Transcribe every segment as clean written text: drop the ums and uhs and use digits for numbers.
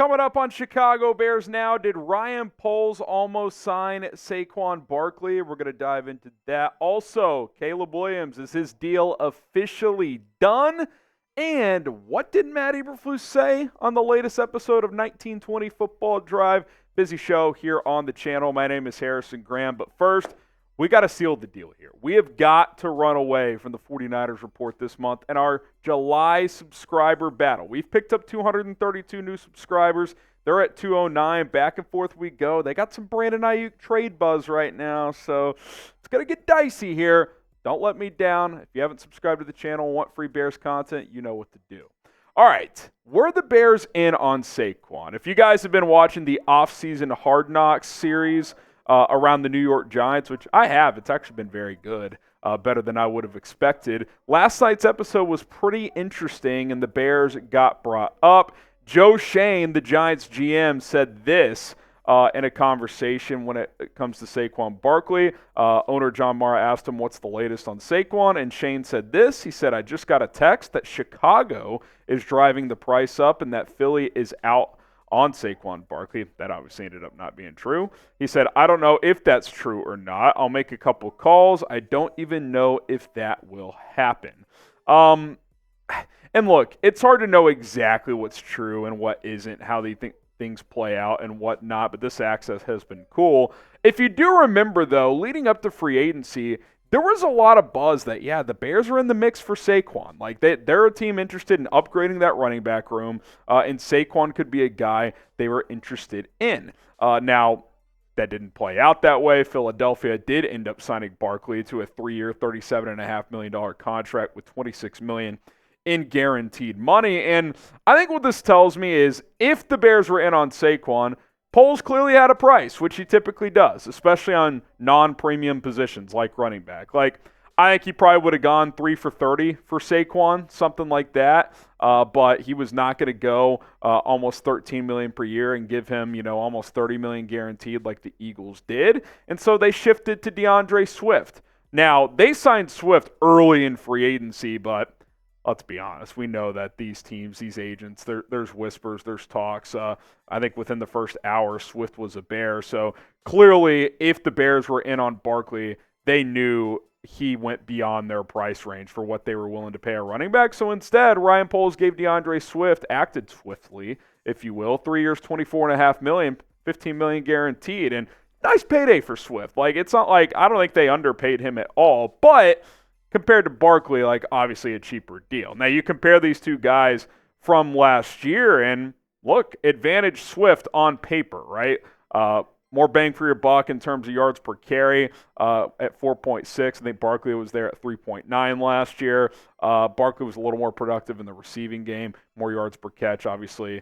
coming up on Chicago Bears Now. Did Ryan Poles almost sign Saquon Barkley? We're going to dive into that. Also, Caleb Williams, is his deal officially done? And what did Matt Eberflus say on the latest episode of 1920 Football Drive? Busy show here on the channel. My name is Harrison Graham. But first, we got to seal the deal here. We have got to run away from the 49ers report this month and our July subscriber battle. We've picked up 232 new subscribers. They're at 209. Back and forth we go. They got some Brandon Ayuk trade buzz right now, so it's going to get dicey here. Don't let me down. If you haven't subscribed to the channel and want free Bears content, you know what to do. All right, were the Bears in on Saquon? If you guys have been watching the off-season Hard Knocks series around the New York Giants, which I have, it's actually been very good, better than I would have expected. Last night's episode was pretty interesting, and the Bears got brought up. Joe Shoen, the Giants GM, said this in a conversation when it comes to Saquon Barkley. Owner John Mara asked him what's the latest on Saquon, and Shoen said this. He said, "I just got a text that Chicago is driving the price up and that Philly is out on Saquon Barkley." That obviously ended up not being true. He said, "I don't know if that's true or not. I'll make a couple calls. I don't even know if that will happen." And look, it's hard to know exactly what's true and what isn't, how they think things play out and whatnot, but this access has been cool. If you do remember, though, leading up to free agency, there was a lot of buzz that, yeah, the Bears are in the mix for Saquon. Like, they're a team interested in upgrading that running back room, and Saquon could be a guy they were interested in. Now, that didn't play out that way. Philadelphia did end up signing Barkley to a 3-year, $37.5 million contract with $26 million in guaranteed money. And I think what this tells me is if the Bears were in on Saquon, Poles clearly had a price, which he typically does, especially on non-premium positions like running back. Like, I think he probably would have gone 3 for 30 for Saquon, something like that. But he was not going to go almost $13 million per year and give him, almost $30 million guaranteed like the Eagles did. And so they shifted to DeAndre Swift. Now, they signed Swift early in free agency, but let's be honest, we know that these teams, these agents, there's whispers, there's talks. I think within the first hour, Swift was a Bear. So clearly, if the Bears were in on Barkley, they knew he went beyond their price range for what they were willing to pay a running back. So instead, Ryan Poles gave DeAndre Swift, acted swiftly, if you will, 3 years, $24.5 million, $15 million guaranteed. And nice payday for Swift. Like, it's not like, I don't think they underpaid him at all, but compared to Barkley, like, obviously a cheaper deal. Now, you compare these two guys from last year, and look, advantage Swift on paper, right? More bang for your buck in terms of yards per carry at 4.6. I think Barkley was there at 3.9 last year. Barkley was a little more productive in the receiving game, more yards per catch, obviously,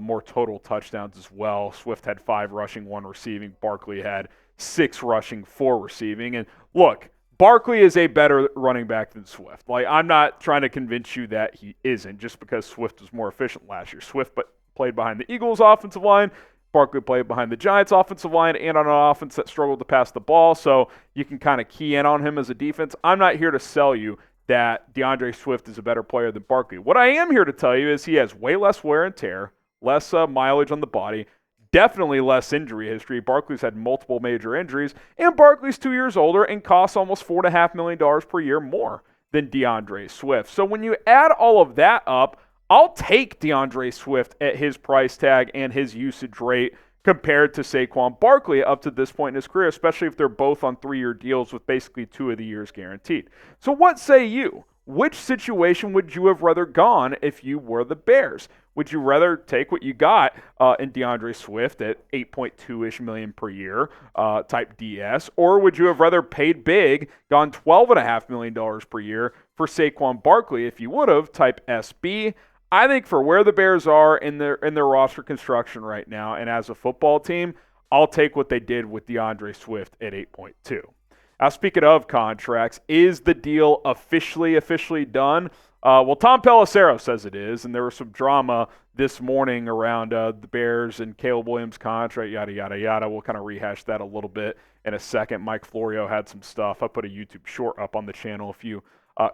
more total touchdowns as well. Swift had 5 rushing, 1 receiving. Barkley had 6 rushing, 4 receiving. And look, Barkley is a better running back than Swift. Like, I'm not trying to convince you that he isn't just because Swift was more efficient last year. Swift played behind the Eagles' offensive line. Barkley played behind the Giants' offensive line and on an offense that struggled to pass the ball, so you can kind of key in on him as a defense. I'm not here to sell you that DeAndre Swift is a better player than Barkley. What I am here to tell you is he has way less wear and tear, less mileage on the body, definitely less injury history. Barkley's had multiple major injuries, and Barkley's 2 years older and costs almost $4.5 million per year more than DeAndre Swift. So when you add all of that up, I'll take DeAndre Swift at his price tag and his usage rate compared to Saquon Barkley up to this point in his career, especially if they're both on 3-year deals with basically 2 of the years guaranteed. So what say you? Which situation would you have rather gone if you were the Bears? Would you rather take what you got in DeAndre Swift at 8.2-ish million per year type DS, or would you have rather paid big, gone $12.5 million per year for Saquon Barkley if you would have type SB? I think for where the Bears are in their roster construction right now and as a football team, I'll take what they did with DeAndre Swift at 8.2. Now, speaking of contracts, is the deal officially done? Well, Tom Pelissero says it is, and there was some drama this morning around the Bears and Caleb Williams' contract, yada, yada, yada. We'll kind of rehash that a little bit in a second. Mike Florio had some stuff. I put a YouTube short up on the channel if you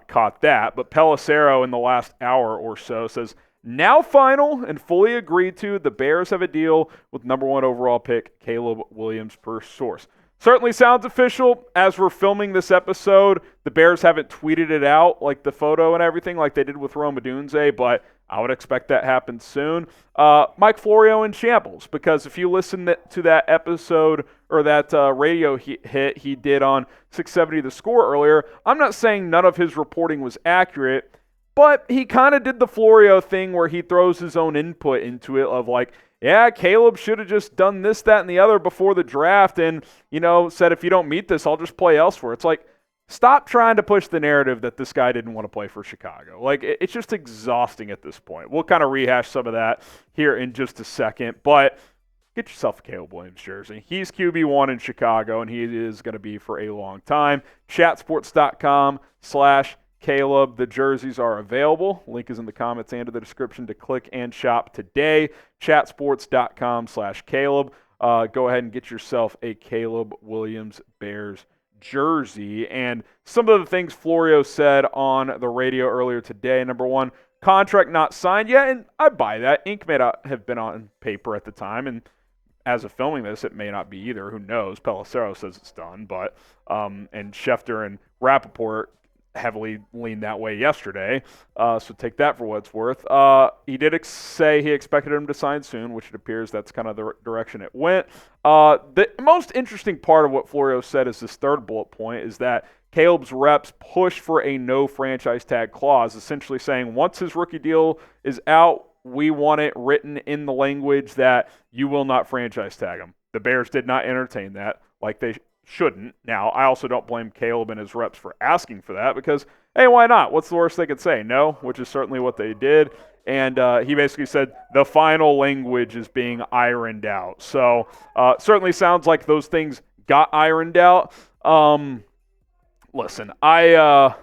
caught that. But Pelissero in the last hour or so says now final and fully agreed to. The Bears have a deal with number 1 overall pick Caleb Williams per source. Certainly sounds official. As we're filming this episode, the Bears haven't tweeted it out, like the photo and everything, like they did with Rome Odunze, but I would expect that happen soon. Mike Florio in shambles, because if you listen to that episode or that radio hit he did on 670 The Score earlier, I'm not saying none of his reporting was accurate, but he kind of did the Florio thing where he throws his own input into it of like, yeah, Caleb should have just done this, that, and the other before the draft and, said if you don't meet this, I'll just play elsewhere. It's like, stop trying to push the narrative that this guy didn't want to play for Chicago. Like, it's just exhausting at this point. We'll kind of rehash some of that here in just a second, but get yourself a Caleb Williams jersey. He's QB1 in Chicago, and he is going to be for a long time. Chatsports.com/Caleb. The jerseys are available. Link is in the comments and in the description to click and shop today. Chatsports.com/Caleb. Go ahead and get yourself a Caleb Williams Bears jersey. And some of the things Florio said on the radio earlier today. Number 1, contract not signed yet, and I buy that. Ink may not have been on paper at the time, and as of filming this, it may not be either. Who knows? Pelissero says it's done, but and Schefter and Rappaport heavily leaned that way yesterday, so take that for what it's worth. He did say he expected him to sign soon, which it appears that's kind of the direction it went. The most interesting part of what Florio said is this third bullet point, is that Caleb's reps push for a no franchise tag clause, essentially saying once his rookie deal is out, we want it written in the language that you will not franchise tag him. The Bears did not entertain that, like they shouldn't. Now, I also don't blame Caleb and his reps for asking for that because, hey, why not? What's the worst they could say? No, which is certainly what they did. And he basically said the final language is being ironed out. So certainly sounds like those things got ironed out. Listen, I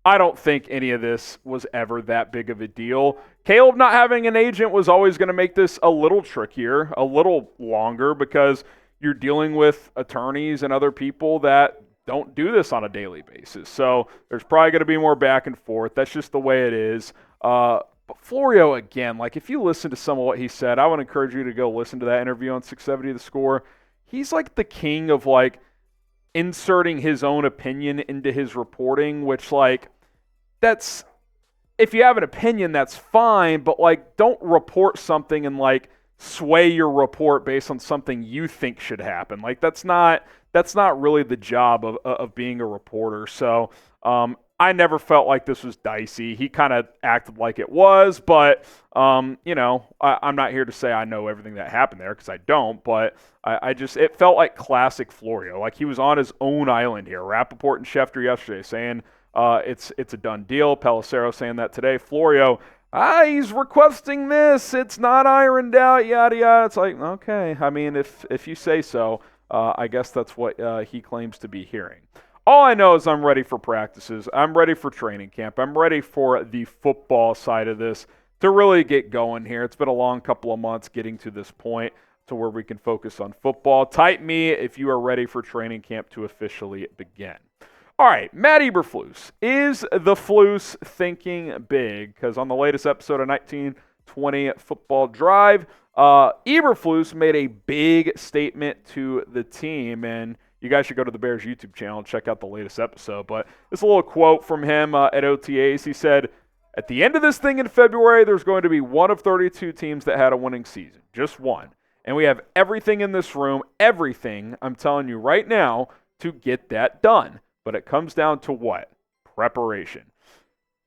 don't think any of this was ever that big of a deal. Caleb not having an agent was always going to make this a little trickier, a little longer, because you're dealing with attorneys and other people that don't do this on a daily basis. So there's probably going to be more back and forth. That's just the way it is. But Florio, again, like if you listen to some of what he said, I would encourage you to go listen to that interview on 670 The Score. He's like the king of like inserting his own opinion into his reporting, which like that's, if you have an opinion, that's fine, but like don't report something and like sway your report based on something you think should happen. Like that's not really the job of being a reporter. So I never felt like this was dicey. He kind of acted like it was, but I'm not here to say I know everything that happened there because I don't, but I just, it felt like classic Florio. Like he was on his own island here. Rappaport and Schefter yesterday saying it's a done deal. Pelissero saying that today. Florio, he's requesting this. It's not ironed out, yada, yada. It's like, okay. I mean, if you say so, I guess that's what he claims to be hearing. All I know is I'm ready for practices. I'm ready for training camp. I'm ready for the football side of this to really get going here. It's been a long couple of months getting to this point to where we can focus on football. Type me if you are ready for training camp to officially begin. All right, Matt Eberflus. Is the Flus thinking big? Because on the latest episode of 1920 Football Drive, Eberflus made a big statement to the team, and you guys should go to the Bears YouTube channel and check out the latest episode. But this little quote from him at OTAs. He said, at the end of this thing in February, there's going to be one of 32 teams that had a winning season. Just one. And we have everything in this room, everything, I'm telling you right now, to get that done. But it comes down to what? Preparation.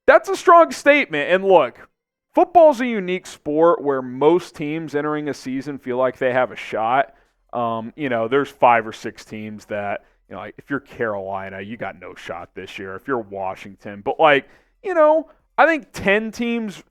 That's a strong statement. And look, football's a unique sport where most teams entering a season feel like they have a shot. There's 5 or 6 teams that, like if you're Carolina, you got no shot this year. If you're Washington, but I think 10 teams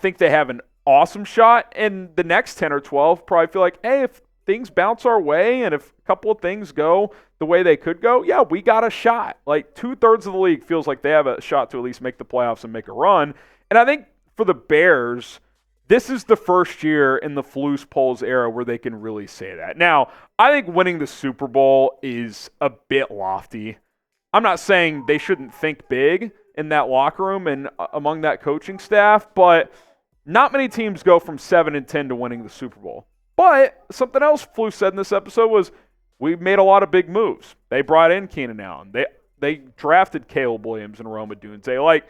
think they have an awesome shot, and the next 10 or 12 probably feel like, hey, if things bounce our way and if a couple of things go the way they could go, yeah, we got a shot. Like 2/3 of the league feels like they have a shot to at least make the playoffs and make a run. And I think for the Bears, this is the first year in the Flus polls era where they can really say that. Now, I think winning the Super Bowl is a bit lofty. I'm not saying they shouldn't think big in that locker room and among that coaching staff, but not many teams go from 7-10 to winning the Super Bowl. But something else Flu said in this episode was, we made a lot of big moves. They brought in Keenan Allen. They drafted Caleb Williams and Rome Odunze.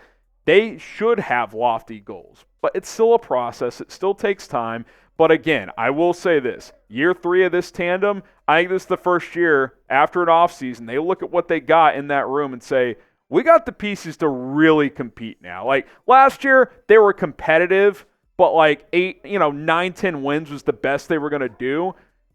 They should have lofty goals. But it's still a process. It still takes time. But again, I will say this. Year 3 of this tandem, I think this is the first year after an offseason, they look at what they got in that room and say, we got the pieces to really compete now. Last year, they were competitive, but 9, 10 wins was the best they were going to do.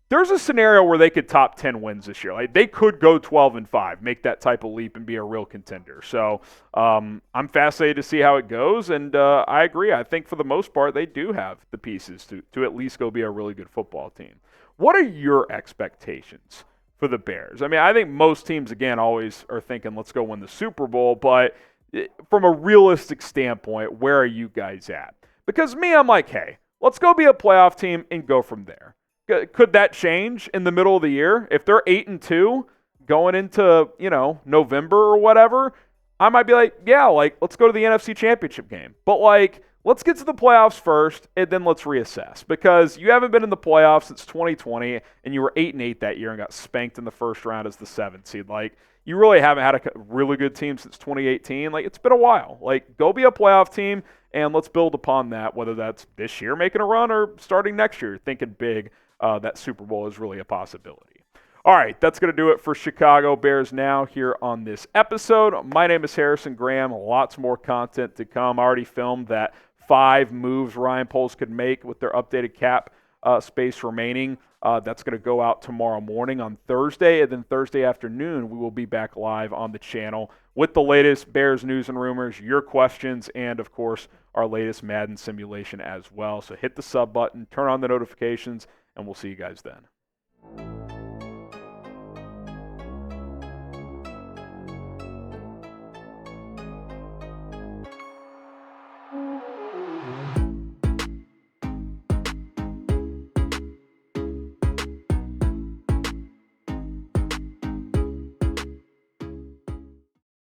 There's a scenario where they could top 10 wins this year. They could go 12-5, make that type of leap and be a real contender. So I'm fascinated to see how it goes, and I agree. I think for the most part they do have the pieces to at least go be a really good football team. What are your expectations for the Bears? I mean, I think most teams, again, always are thinking, let's go win the Super Bowl, but from a realistic standpoint, where are you guys at? Because me, I'm like, hey, let's go be a playoff team and go from there. Could that change in the middle of the year? If they're 8-2 going into, November or whatever, I might be like, yeah, let's go to the NFC Championship game. But let's get to the playoffs first and then let's reassess, because you haven't been in the playoffs since 2020 and you were 8-8 that year and got spanked in the first round as the 7th seed. You really haven't had a really good team since 2018. It's been a while. Go be a playoff team and let's build upon that, whether that's this year making a run or starting next year thinking big. That Super Bowl is really a possibility. All right, that's going to do it for Chicago Bears Now here on this episode. My name is Harrison Graham. Lots more content to come. I already filmed that 5 moves Ryan Poles could make with their updated cap space remaining. That's going to go out tomorrow morning on Thursday, and then Thursday afternoon we will be back live on the channel with the latest Bears news and rumors, your questions, and, of course, our latest Madden simulation as well. So hit the sub button, turn on the notifications, and we'll see you guys then.